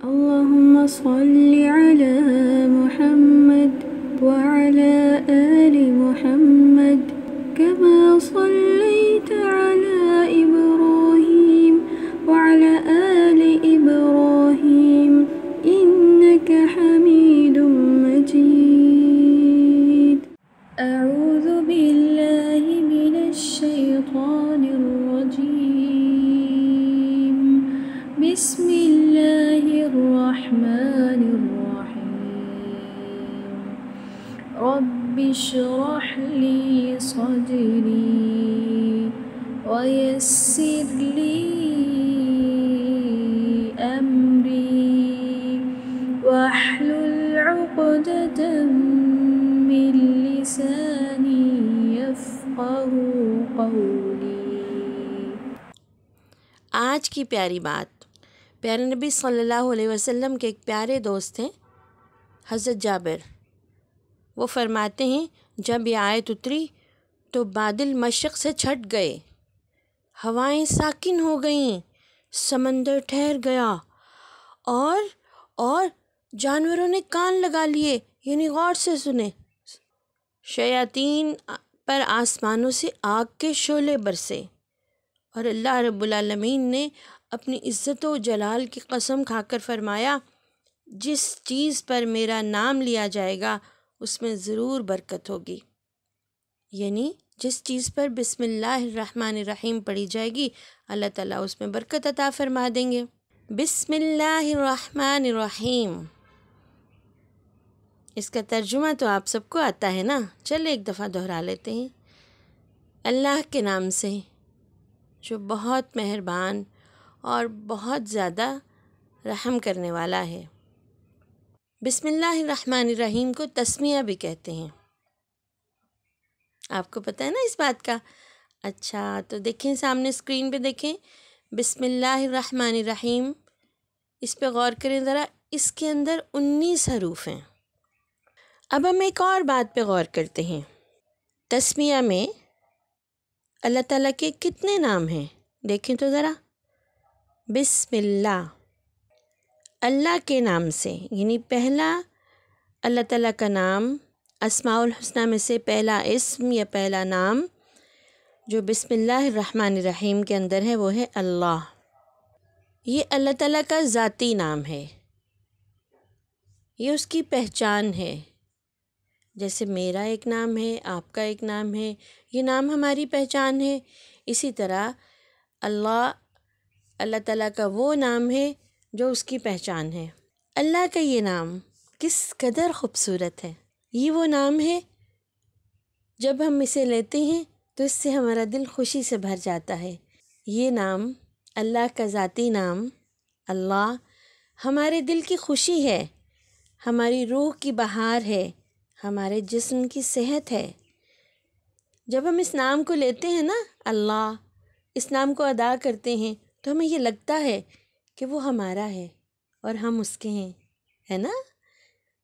اللهم صل على محمد وعلى آل محمد كما صليت على إبراهيم وعلى آل إبراهيم إنك حميد مجيد. أعوذ بالله من الشيطان الرجيم. بسم الله الرحمن الرحيم. رب اشرح لي صدري ويسر لي أمري واحلل عقدة من لساني يفقهوا قولي. آج کی پیاری بات پیارے نبی صلی اللہ علیہ وسلم کے ایک پیارے دوست ہیں حضرت جابر. وہ فرماتے ہیں جب یہ آیت اتری تو بادل مشرق سے چھٹ گئے، ہوائیں ساکن ہو گئیں، سمندر ٹھہر گیا اور جانوروں نے کان لگا لیے، یعنی غور سے سنے. شیاطین پر آسمانوں سے آگ کے شعلے برسے اور اللہ رب العالمین نے اپنی عزت و جلال کی قسم کھا کر فرمایا جس چیز پر میرا نام لیا جائے گا اس میں ضرور برکت ہوگی. یعنی جس چیز پر بسم اللہ الرحمن الرحیم پڑھی جائے گی اللہ تعالیٰ اس میں برکت عطا فرما دیں گے. بسم اللہ الرحمن الرحیم، اس کا ترجمہ تو آپ سب کو آتا ہے نا، چلے ایک دفعہ دہرا لیتے ہیں. اللہ کے نام سے جو بہت مہربان اور بہت زیادہ رحم کرنے والا ہے. بسم اللہ الرحمن الرحیم کو تسمیہ بھی کہتے ہیں. آپ کو پتہ ہے نا اس بات کا؟ اچھا تو دیکھیں سامنے اسکرین پہ دیکھیں بسم اللہ الرحمن الرحیم، اس پہ غور کریں ذرا، اس کے اندر 19 حروف ہیں. اب ہم ایک اور بات پہ غور کرتے ہیں. تسمیہ میں اللہ تعالیٰ کے کتنے نام ہیں دیکھیں تو ذرا. بسم اللہ، اللہ کے نام سے، یعنی پہلا اللہ تعالیٰ کا نام اسماء الحسنہ میں سے پہلا اسم یا پہلا نام جو بسم اللہ الرحمن الرحیم کے اندر ہے وہ ہے اللہ. یہ اللہ تعالیٰ کا ذاتی نام ہے، یہ اس کی پہچان ہے. جیسے میرا ایک نام ہے، آپ کا ایک نام ہے، یہ نام ہماری پہچان ہے. اسی طرح اللہ تعالیٰ کا وہ نام ہے جو اس کی پہچان ہے. اللہ کا یہ نام کس قدر خوبصورت ہے. یہ وہ نام ہے جب ہم اسے لیتے ہیں تو اس سے ہمارا دل خوشی سے بھر جاتا ہے. یہ نام اللہ کا ذاتی نام اللہ ہمارے دل کی خوشی ہے، ہماری روح کی بہار ہے، ہمارے جسم کی صحت ہے. جب ہم اس نام کو لیتے ہیں نا اللہ، اس نام کو ادا کرتے ہیں تو ہمیں یہ لگتا ہے کہ وہ ہمارا ہے اور ہم اس کے ہیں، ہے نا.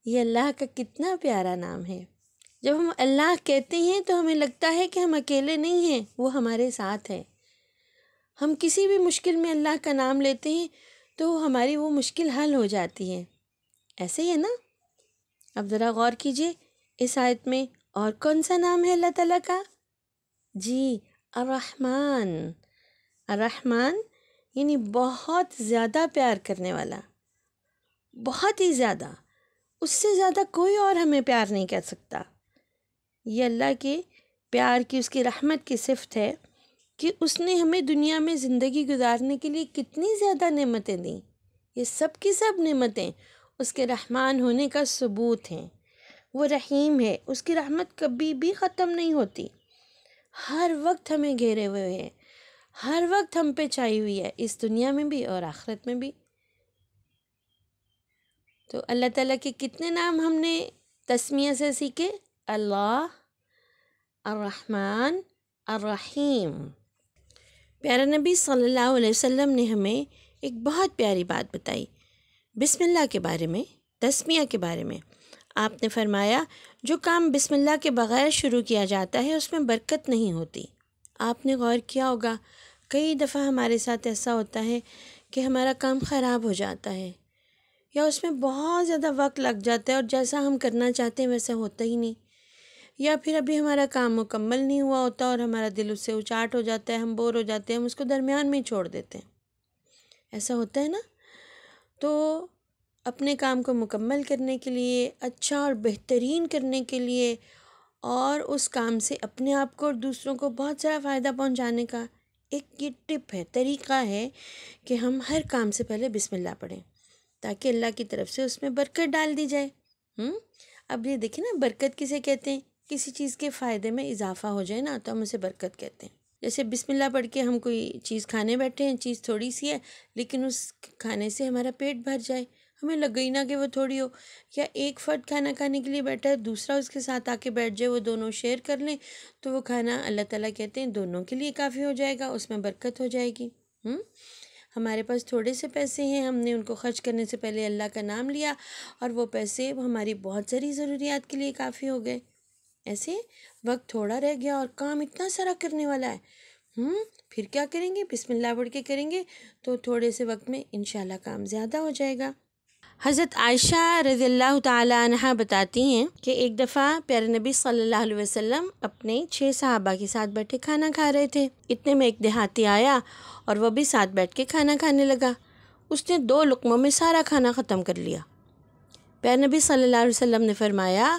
یہ اللہ کا کتنا پیارا نام ہے. جب ہم اللہ کہتے ہیں تو ہمیں لگتا ہے کہ ہم اکیلے نہیں ہیں، وہ ہمارے ساتھ ہے. ہم کسی بھی مشکل میں اللہ کا نام لیتے ہیں تو ہماری وہ مشکل حل ہو جاتی ہے. ایسے ہی ہے نا. اب ذرا غور کیجئے اس آیت میں اور کون سا نام ہے اللہ تعالیٰ کا؟ جی الرحمن. الرحمن یعنی بہت زیادہ پیار کرنے والا، بہت ہی زیادہ، اس سے زیادہ کوئی اور ہمیں پیار نہیں کر سکتا. یہ اللہ کے پیار کی، اس کی رحمت کی صفت ہے کہ اس نے ہمیں دنیا میں زندگی گزارنے کے لیے کتنی زیادہ نعمتیں دیں. یہ سب کی سب نعمتیں اس کے رحمان ہونے کا ثبوت ہیں. وہ رحیم ہے، اس کی رحمت کبھی بھی ختم نہیں ہوتی، ہر وقت ہمیں گھیرے ہوئے ہے، ہر وقت ہم پہ چھائی ہوئی ہے، اس دنیا میں بھی اور آخرت میں بھی. تو اللہ تعالیٰ کے کتنے نام ہم نے تسمیہ سے سیکھے؟ اللہ، الرحمن، الرحیم. پیارا نبی صلی اللہ علیہ وسلم نے ہمیں ایک بہت پیاری بات بتائی بسم اللہ کے بارے میں، تسمیہ کے بارے میں. آپ نے فرمایا جو کام بسم اللہ کے بغیر شروع کیا جاتا ہے اس میں برکت نہیں ہوتی. آپ نے غور کیا ہوگا کئی دفعہ ہمارے ساتھ ایسا ہوتا ہے کہ ہمارا کام خراب ہو جاتا ہے، یا اس میں بہت زیادہ وقت لگ جاتا ہے اور جیسا ہم کرنا چاہتے ہیں ویسا ہوتا ہی نہیں، یا پھر ابھی ہمارا کام مکمل نہیں ہوا ہوتا اور ہمارا دل اس سے اچاٹ ہو جاتا ہے، ہم بور ہو جاتے ہیں، ہم اس کو درمیان میں ہی چھوڑ دیتے ہیں، ایسا ہوتا ہے نا؟ تو اپنے کام کو مکمل کرنے کے لیے، اچھا اور بہترین کرنے کے لیے، اور اس کام سے اپنے آپ کو اور دوسروں کو بہت سارا فائدہ پہنچانے کا ایک یہ ٹپ ہے، طریقہ ہے کہ ہم ہر کام سے پہلے بسم اللہ پڑھیں تاکہ اللہ کی طرف سے اس میں برکت ڈال دی جائے۔ اب یہ دیکھیں نا، برکت کسے کہتے ہیں؟ کسی چیز کے فائدے میں اضافہ ہو جائے نا تو ہم اسے برکت کہتے ہیں۔ جیسے بسم اللہ پڑھ کے ہم کوئی چیز کھانے بیٹھے ہیں، چیز تھوڑی سی ہے لیکن اس کھانے سے ہمارا پیٹ بھر جائے، ہمیں لگے ہی نہ کہ وہ تھوڑی ہو، یا ایک فرد کھانا کھانے کے لیے بیٹھا ہے، دوسرا اس کے ساتھ آ کے بیٹھ جائے، وہ دونوں شیئر کر لیں تو وہ کھانا اللہ تعالیٰ کہتے ہیں دونوں کے لیے کافی ہو جائے گا، اس میں برکت ہو جائے گی۔ ہمارے پاس تھوڑے سے پیسے ہیں، ہم نے ان کو خرچ کرنے سے پہلے اللہ کا نام لیا اور وہ پیسے ہماری بہت ساری ضروریات کے لیے کافی ہو گئے۔ ایسے وقت تھوڑا رہ گیا اور کام اتنا سارا کرنے والا ہے، پھر کیا کریں گے؟ بسم اللہ پڑھ کے کریں گے تو تھوڑے سے وقت میں انشاءاللہ کام زیادہ ہو جائے گا۔ حضرت عائشہ رضی اللہ تعالی عنہ بتاتی ہیں کہ ایک دفعہ پیارے نبی صلی اللہ علیہ وسلم اپنے 6 صحابہ کے ساتھ بیٹھے کھانا کھا رہے تھے، اتنے میں ایک دیہاتی آیا اور وہ بھی ساتھ بیٹھ کے کھانا کھانے لگا۔ اس نے 2 لقموں میں سارا کھانا ختم کر لیا۔ پیارے نبی صلی اللہ علیہ وسلم نے فرمایا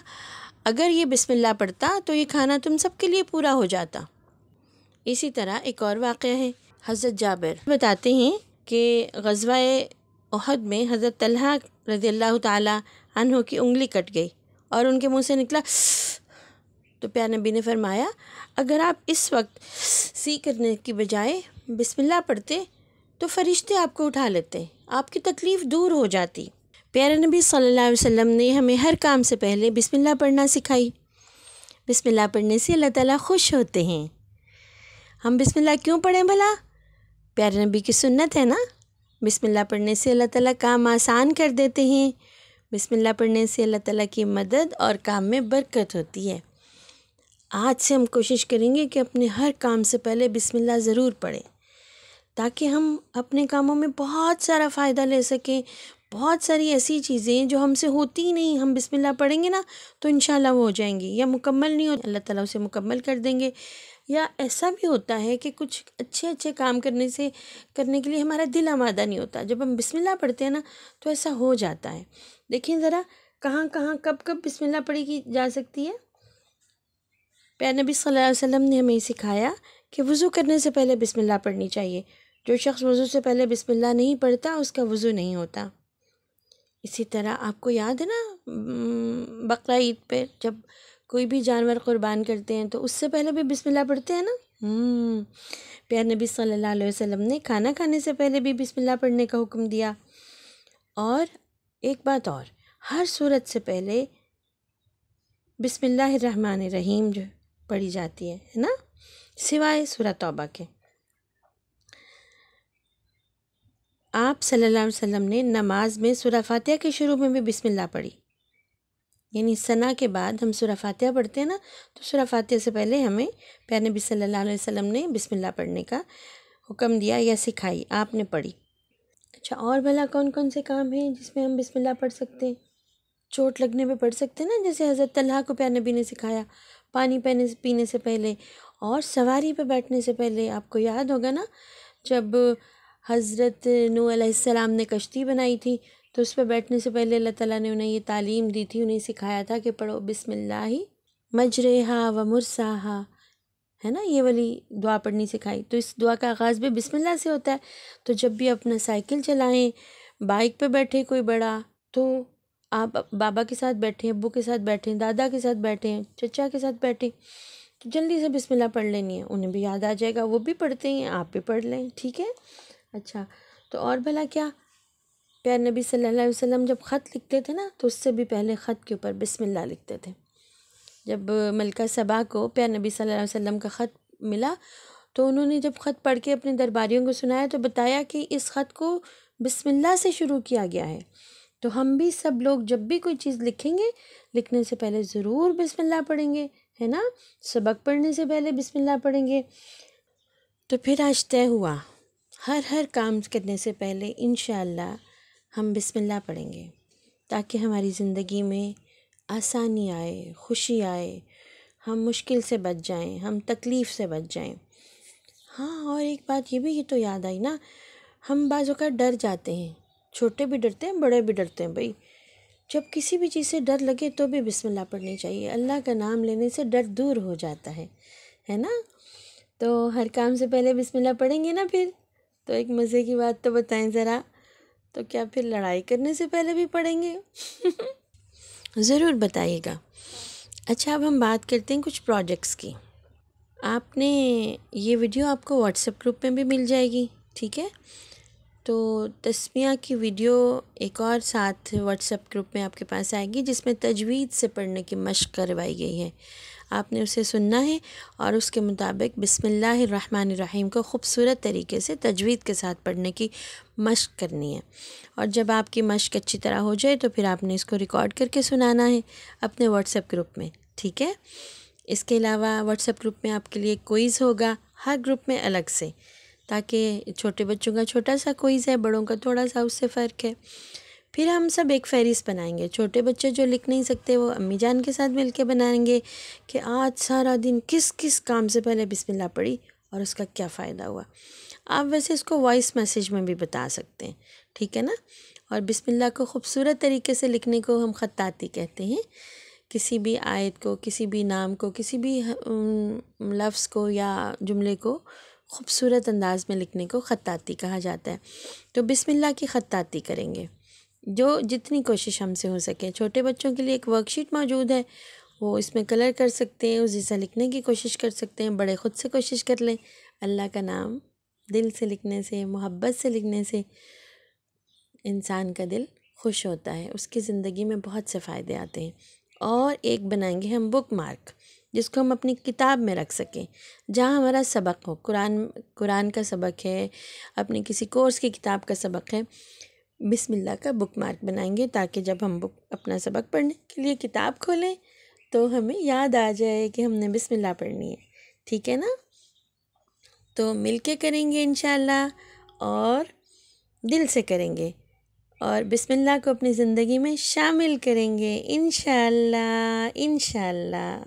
اگر یہ بسم اللہ پڑھتا تو یہ کھانا تم سب کے لیے پورا ہو جاتا۔ اسی طرح ایک اور واقعہ ہے، حضرت جابر بتاتے ہیں کہ غزوہ احد میں حضرت طلحہ رضی اللہ تعالی عنہ کی انگلی کٹ گئی اور ان کے منہ سے نکلا تو پیارے نبی نے فرمایا اگر آپ اس وقت سی کرنے کی بجائے بسم اللہ پڑھتے تو فرشتے آپ کو اٹھا لیتے، آپ کی تکلیف دور ہو جاتی۔ پیارے نبی صلی اللہ علیہ وسلم نے ہمیں ہر کام سے پہلے بسم اللہ پڑھنا سکھائی۔ بسم اللہ پڑھنے سے اللہ تعالیٰ خوش ہوتے ہیں۔ ہم بسم اللہ کیوں پڑھیں بھلا؟ پیارے نبی کی سنت ہے نا، بسم اللہ پڑھنے سے اللہ تعالیٰ کام آسان کر دیتے ہیں، بسم اللہ پڑھنے سے اللہ تعالیٰ کی مدد اور کام میں برکت ہوتی ہے۔ آج سے ہم کوشش کریں گے کہ اپنے ہر کام سے پہلے بسم اللہ ضرور پڑھیں تاکہ ہم اپنے کاموں میں بہت سارا فائدہ لے سکیں۔ بہت ساری ایسی چیزیں جو ہم سے ہوتی ہی نہیں، ہم بسم اللہ پڑھیں گے نا تو انشاءاللہ وہ ہو جائیں گی، یا مکمل نہیں ہو اللہ تعالیٰ اسے مکمل کر دیں گے۔ یا ایسا بھی ہوتا ہے کہ کچھ اچھے کام کرنے کے لیے ہمارا دل آمادہ نہیں ہوتا، جب ہم بسم اللہ پڑھتے ہیں نا تو ایسا ہو جاتا ہے۔ دیکھیں ذرا کہاں کب بسم اللہ پڑھی کی جا سکتی ہے۔ پیارے نبی صلی اللہ علیہ وسلم نے ہمیں سکھایا کہ وضو کرنے سے پہلے بسم اللہ پڑھنی چاہیے، جو شخص وضو سے پہلے بسم اللہ نہیں پڑھتا اس کا وضو نہیں ہوتا۔ اسی طرح آپ کو یاد ہے نا بقرہ عید پہ جب کوئی بھی جانور قربان کرتے ہیں تو اس سے پہلے بھی بسم اللہ پڑھتے ہیں نا۔ پیارے نبی صلی اللہ علیہ وسلم نے کھانا کھانے سے پہلے بھی بسم اللہ پڑھنے کا حکم دیا۔ اور ایک بات اور، ہر سورت سے پہلے بسم اللہ الرحمن الرحیم جو پڑھی جاتی ہے نا، سوائے سورہ توبہ کے۔ آپ صلی اللہ علیہ وسلم نے نماز میں سورہ فاتحہ کے شروع میں بھی بسم اللہ پڑھی، یعنی ثنا کے بعد ہم سورہ فاتحہ پڑھتے ہیں نا تو سورہ فاتحہ سے پہلے ہمیں پیارے نبی صلی اللہ علیہ وسلم نے بسم اللہ پڑھنے کا حکم دیا یا سکھائی، آپ نے پڑھی۔ اچھا، اور بھلا کون سے کام ہیں جس میں ہم بسم اللہ پڑھ سکتے ہیں؟ چوٹ لگنے پہ پڑھ سکتے ہیں نا، جیسے حضرت طلحہ کو پیارے نبی نے سکھایا پانی پینے سے پہلے، اور سواری پہ بیٹھنے سے پہلے۔ آپ کو یاد ہوگا نا جب حضرت نوح علیہ السلام نے کشتی بنائی تھی تو اس پہ بیٹھنے سے پہلے اللہ تعالیٰ نے انہیں یہ تعلیم دی تھی، انہیں سکھایا تھا کہ پڑھو بسم اللہ مجریہا و مرساہا، ہے نا، یہ والی دعا پڑھنی سکھائی۔ تو اس دعا کا آغاز بھی بسم اللہ سے ہوتا ہے۔ تو جب بھی اپنا سائیکل چلائیں، بائک پہ بیٹھے کوئی بڑا، تو آپ بابا کے ساتھ بیٹھیں، ابو کے ساتھ بیٹھیں، دادا کے ساتھ بیٹھیں، چچا کے ساتھ بیٹھیں، تو جلدی سے بسم اللہ پڑھ لینی ہے، انہیں بھی یاد آ جائے گا، وہ بھی پڑھتے ہیں، آپ بھی پڑھ لیں، ٹھیک ہے۔ اچھا، تو اور بھلا کیا، پیارے نبی صلی اللہ علیہ وسلم جب خط لکھتے تھے نا تو اس سے بھی پہلے خط کے اوپر بسم اللہ لکھتے تھے۔ جب ملکہ سبا کو پیارے نبی صلی اللہ علیہ وسلم کا خط ملا تو انہوں نے جب خط پڑھ کے اپنے درباریوں کو سنایا تو بتایا کہ اس خط کو بسم اللہ سے شروع کیا گیا ہے۔ تو ہم بھی سب لوگ جب بھی کوئی چیز لکھیں گے، لکھنے سے پہلے ضرور بسم اللہ پڑھیں گے، ہے نا، سبق پڑھنے سے پہلے بسم اللہ پڑھیں گے۔ تو پھر آج طے ہوا، ہر کام کرنے سے پہلے انشاءاللہ ہم بسم اللہ پڑھیں گے تاکہ ہماری زندگی میں آسانی آئے، خوشی آئے، ہم مشکل سے بچ جائیں، ہم تکلیف سے بچ جائیں۔ ہاں، اور ایک بات یہ بھی تو یاد آئی نا، ہم بعض اوقات ڈر جاتے ہیں، چھوٹے بھی ڈرتے ہیں، بڑے بھی ڈرتے ہیں بھائی۔ جب کسی بھی چیز سے ڈر لگے تو بھی بسم اللہ پڑھنی چاہیے، اللہ کا نام لینے سے ڈر دور ہو جاتا ہے نا؟ تو ہر کام سے پہلے بسم اللہ پڑھیں گے نا پھر؟ تو ایک مزے کی بات تو بتائیں ذرا، تو کیا پھر لڑائی کرنے سے پہلے بھی پڑھیں گے؟ ضرور بتائیے گا۔ اچھا، اب ہم بات کرتے ہیں کچھ پروجیکٹس کی۔ آپ نے یہ ویڈیو آپ کو واٹس ایپ گروپ میں بھی مل جائے گی، ٹھیک ہے؟ تو تسمیہ کی ویڈیو ایک اور ساتھ واٹس ایپ گروپ میں آپ کے پاس آئے گی، جس میں تجوید سے پڑھنے کی مشق کروائی گئی ہے۔ آپ نے اسے سننا ہے اور اس کے مطابق بسم اللہ الرحمن الرحیم کو خوبصورت طریقے سے تجوید کے ساتھ پڑھنے کی مشق کرنی ہے۔ اور جب آپ کی مشق اچھی طرح ہو جائے تو پھر آپ نے اس کو ریکارڈ کر کے سنانا ہے اپنے واٹس ایپ گروپ میں، ٹھیک ہے؟ اس کے علاوہ واٹس ایپ گروپ میں آپ کے لیے کوئز ہوگا، ہر گروپ میں الگ سے، تاکہ چھوٹے بچوں کا چھوٹا سا کوئز ہے، بڑوں کا تھوڑا سا اس سے فرق ہے۔ پھر ہم سب ایک فہرست بنائیں گے، چھوٹے بچے جو لکھ نہیں سکتے وہ امی جان کے ساتھ مل کے بنائیں گے کہ آج سارا دن کس کس کام سے پہلے بسم اللہ پڑھی اور اس کا کیا فائدہ ہوا۔ آپ ویسے اس کو وائس میسیج میں بھی بتا سکتے ہیں، ٹھیک ہے نا؟ اور بسم اللہ کو خوبصورت طریقے سے لکھنے کو ہم خطاطی کہتے ہیں۔ کسی بھی آیت کو، کسی بھی نام کو، کسی بھی لفظ کو یا جملے کو خوبصورت انداز میں لکھنے کو خطاطی کہا جاتا ہے۔ تو بسم اللہ کی خطاطی کریں گے، جو جتنی کوشش ہم سے ہو سکے۔ چھوٹے بچوں کے لیے ایک ورک شیٹ موجود ہے، وہ اس میں کلر کر سکتے ہیں، اس جیسا لکھنے کی کوشش کر سکتے ہیں۔ بڑے خود سے کوشش کر لیں، اللہ کا نام دل سے لکھنے سے، محبت سے لکھنے سے انسان کا دل خوش ہوتا ہے، اس کی زندگی میں بہت سے فائدے آتے ہیں۔ اور ایک بنائیں گے ہم بک مارک، جس کو ہم اپنی کتاب میں رکھ سکیں، جہاں ہمارا سبق ہو، قرآن کا سبق ہے، اپنی کسی کورس کی کتاب کا سبق ہے، بسم اللہ کا بک مارک بنائیں گے تاکہ جب ہم اپنا سبق پڑھنے کے لیے کتاب کھولیں تو ہمیں یاد آ جائے کہ ہم نے بسم اللہ پڑھنی ہے، ٹھیک ہے نا؟ تو مل کے کریں گے انشاءاللہ، اور دل سے کریں گے، اور بسم اللہ کو اپنی زندگی میں شامل کریں گے انشاءاللہ انشاءاللہ۔